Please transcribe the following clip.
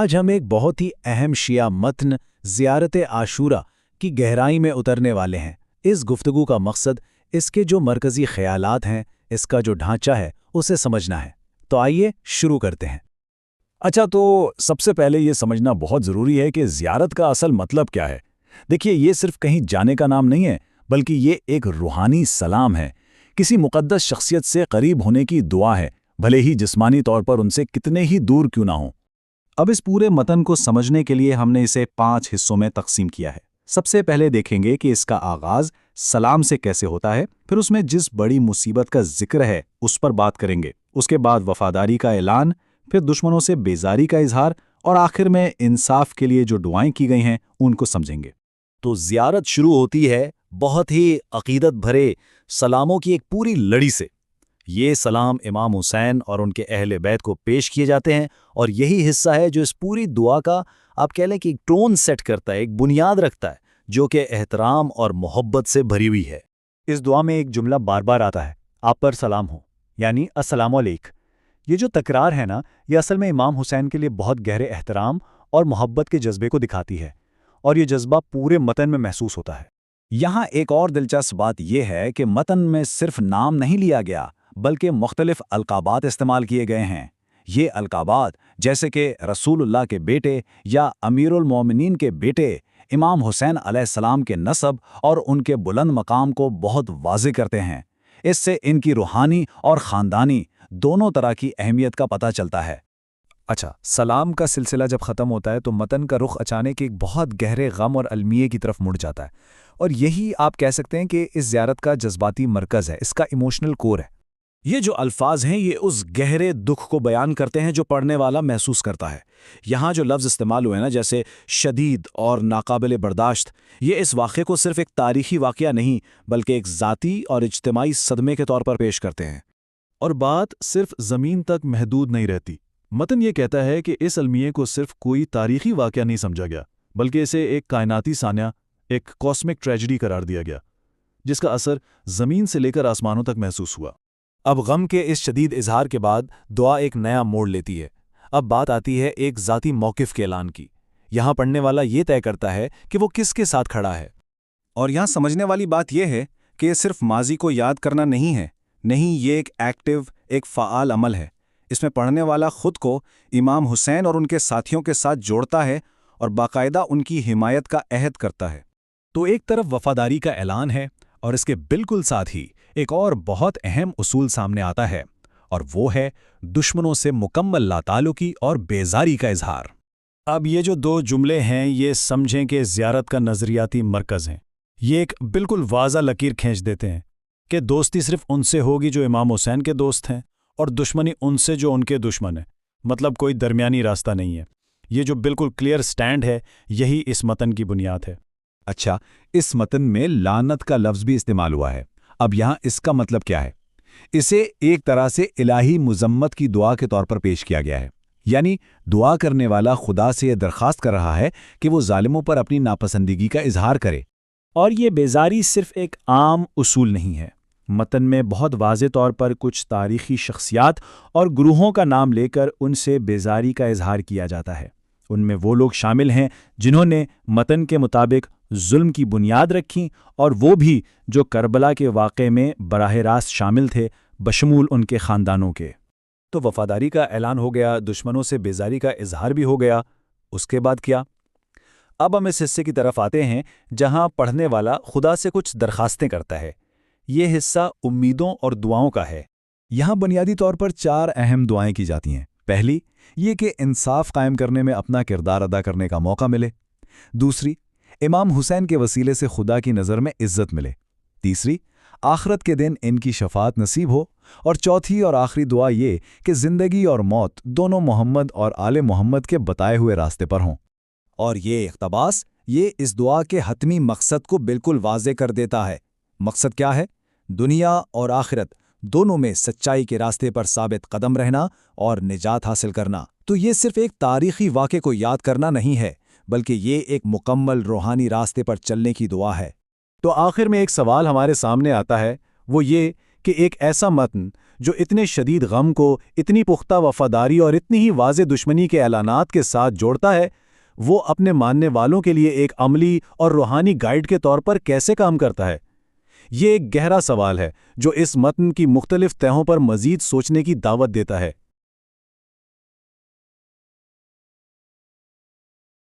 آج ہم ایک بہت ہی اہم شیعہ متن زیارت عاشورہ کی گہرائی میں اترنے والے ہیں۔ اس گفتگو کا مقصد اس کے جو مرکزی خیالات ہیں، اس کا جو ڈھانچہ ہے، اسے سمجھنا ہے۔ تو آئیے شروع کرتے ہیں۔ اچھا، تو سب سے پہلے یہ سمجھنا بہت ضروری ہے کہ زیارت کا اصل مطلب کیا ہے۔ دیکھیے، یہ صرف کہیں جانے کا نام نہیں ہے، بلکہ یہ ایک روحانی سلام ہے، کسی مقدس شخصیت سے قریب ہونے کی دعا ہے، بھلے ہی جسمانی طور پر ان سے کتنے ہی دور کیوں نہ ہوں۔ اب اس پورے متن کو سمجھنے کے لیے ہم نے اسے 5 حصوں میں تقسیم کیا ہے۔ سب سے پہلے دیکھیں گے کہ اس کا آغاز سلام سے کیسے ہوتا ہے، پھر اس میں جس بڑی مصیبت کا ذکر ہے اس پر بات کریں گے، اس کے بعد وفاداری کا اعلان، پھر دشمنوں سے بیزاری کا اظہار، اور آخر میں انصاف کے لیے جو دعائیں کی گئی ہیں ان کو سمجھیں گے۔ تو زیارت شروع ہوتی ہے بہت ہی عقیدت بھرے سلاموں کی ایک پوری لڑی سے۔ یہ سلام امام حسین اور ان کے اہل بیت کو پیش کیے جاتے ہیں، اور یہی حصہ ہے جو اس پوری دعا کا آپ کہہ لیں کہ ایک ٹون سیٹ کرتا ہے، ایک بنیاد رکھتا ہے، جو کہ احترام اور محبت سے بھری ہوئی ہے۔ اس دعا میں ایک جملہ بار بار آتا ہے، آپ پر سلام ہو، یعنی السلام علیک۔ یہ جو تکرار ہے نا، یہ اصل میں امام حسین کے لیے بہت گہرے احترام اور محبت کے جذبے کو دکھاتی ہے، اور یہ جذبہ پورے متن میں محسوس ہوتا ہے۔ یہاں ایک اور دلچسپ بات یہ ہے کہ متن میں صرف نام نہیں لیا گیا، بلکہ مختلف القابات استعمال کیے گئے ہیں۔ یہ القابات جیسے کہ رسول اللہ کے بیٹے یا امیر المومنین کے بیٹے، امام حسین علیہ السلام کے نسب اور ان کے بلند مقام کو بہت واضح کرتے ہیں۔ اس سے ان کی روحانی اور خاندانی دونوں طرح کی اہمیت کا پتہ چلتا ہے۔ اچھا، سلام کا سلسلہ جب ختم ہوتا ہے تو متن کا رخ اچانک ایک بہت گہرے غم اور المیے کی طرف مڑ جاتا ہے، اور یہی آپ کہہ سکتے ہیں کہ اس زیارت کا جذباتی مرکز ہے، اس کا ایموشنل کور ہے۔ یہ جو الفاظ ہیں یہ اس گہرے دکھ کو بیان کرتے ہیں جو پڑھنے والا محسوس کرتا ہے۔ یہاں جو لفظ استعمال ہوئے نا، جیسے شدید اور ناقابل برداشت، یہ اس واقعے کو صرف ایک تاریخی واقعہ نہیں بلکہ ایک ذاتی اور اجتماعی صدمے کے طور پر پیش کرتے ہیں۔ اور بات صرف زمین تک محدود نہیں رہتی۔ متن یہ کہتا ہے کہ اس المیے کو صرف کوئی تاریخی واقعہ نہیں سمجھا گیا، بلکہ اسے ایک کائناتی سانحہ، ایک کاسمک ٹریجڈی قرار دیا گیا، جس کا اثر زمین سے لے کر آسمانوں تک محسوس ہوا۔ اب غم کے اس شدید اظہار کے بعد دعا ایک نیا موڑ لیتی ہے۔ اب بات آتی ہے ایک ذاتی موقف کے اعلان کی۔ یہاں پڑھنے والا یہ طے کرتا ہے کہ وہ کس کے ساتھ کھڑا ہے۔ اور یہاں سمجھنے والی بات یہ ہے کہ یہ صرف ماضی کو یاد کرنا نہیں ہے، نہیں، یہ ایک ایکٹیو، ایک فعال عمل ہے۔ اس میں پڑھنے والا خود کو امام حسین اور ان کے ساتھیوں کے ساتھ جوڑتا ہے اور باقاعدہ ان کی حمایت کا عہد کرتا ہے۔ تو ایک طرف وفاداری کا اعلان ہے، اور اس کے بالکل ساتھ ہی ایک اور بہت اہم اصول سامنے آتا ہے، اور وہ ہے دشمنوں سے مکمل لاتعلقی اور بیزاری کا اظہار۔ اب یہ جو 2 جملے ہیں، یہ سمجھیں کہ زیارت کا نظریاتی مرکز ہیں۔ یہ ایک بالکل واضح لکیر کھینچ دیتے ہیں کہ دوستی صرف ان سے ہوگی جو امام حسین کے دوست ہیں، اور دشمنی ان سے جو ان کے دشمن ہیں، مطلب کوئی درمیانی راستہ نہیں ہے۔ یہ جو بالکل کلیئر سٹینڈ ہے، یہی اس متن کی بنیاد ہے۔ اچھا، اس متن میں لعنت کا لفظ بھی استعمال ہوا ہے۔ اب یہاں اس کا مطلب کیا ہے؟ اسے ایک طرح سے الہی مذمت کی دعا کے طور پر پیش کیا گیا ہے، یعنی دعا کرنے والا خدا سے یہ درخواست کر رہا ہے کہ وہ ظالموں پر اپنی ناپسندگی کا اظہار کرے۔ اور یہ بیزاری صرف ایک عام اصول نہیں ہے۔ متن میں بہت واضح طور پر کچھ تاریخی شخصیات اور گروہوں کا نام لے کر ان سے بیزاری کا اظہار کیا جاتا ہے۔ ان میں وہ لوگ شامل ہیں جنہوں نے متن کے مطابق ظلم کی بنیاد رکھی، اور وہ بھی جو کربلا کے واقعے میں براہ راست شامل تھے، بشمول ان کے خاندانوں کے۔ تو وفاداری کا اعلان ہو گیا، دشمنوں سے بیزاری کا اظہار بھی ہو گیا۔ اس کے بعد کیا؟ اب ہم اس حصے کی طرف آتے ہیں جہاں پڑھنے والا خدا سے کچھ درخواستیں کرتا ہے۔ یہ حصہ امیدوں اور دعاؤں کا ہے۔ یہاں بنیادی طور پر 4 اہم دعائیں کی جاتی ہیں۔ پہلی، یہ کہ انصاف قائم کرنے میں اپنا کردار ادا کرنے کا موقع ملے۔ دوسری، امام حسین کے وسیلے سے خدا کی نظر میں عزت ملے۔ تیسری، آخرت کے دن ان کی شفاعت نصیب ہو۔ اور چوتھی اور آخری دعا یہ کہ زندگی اور موت دونوں محمد اور آل محمد کے بتائے ہوئے راستے پر ہوں۔ اور یہ اقتباس یہ اس دعا کے حتمی مقصد کو بالکل واضح کر دیتا ہے۔ مقصد کیا ہے؟ دنیا اور آخرت دونوں میں سچائی کے راستے پر ثابت قدم رہنا اور نجات حاصل کرنا۔ تو یہ صرف ایک تاریخی واقعے کو یاد کرنا نہیں ہے، بلکہ یہ ایک مکمل روحانی راستے پر چلنے کی دعا ہے۔ تو آخر میں ایک سوال ہمارے سامنے آتا ہے، وہ یہ کہ ایک ایسا متن جو اتنے شدید غم کو اتنی پختہ وفاداری اور اتنی ہی واضح دشمنی کے اعلانات کے ساتھ جوڑتا ہے، وہ اپنے ماننے والوں کے لیے ایک عملی اور روحانی گائیڈ کے طور پر کیسے کام کرتا ہے؟ یہ ایک گہرا سوال ہے جو اس متن کی مختلف تہوں پر مزید سوچنے کی دعوت دیتا ہے۔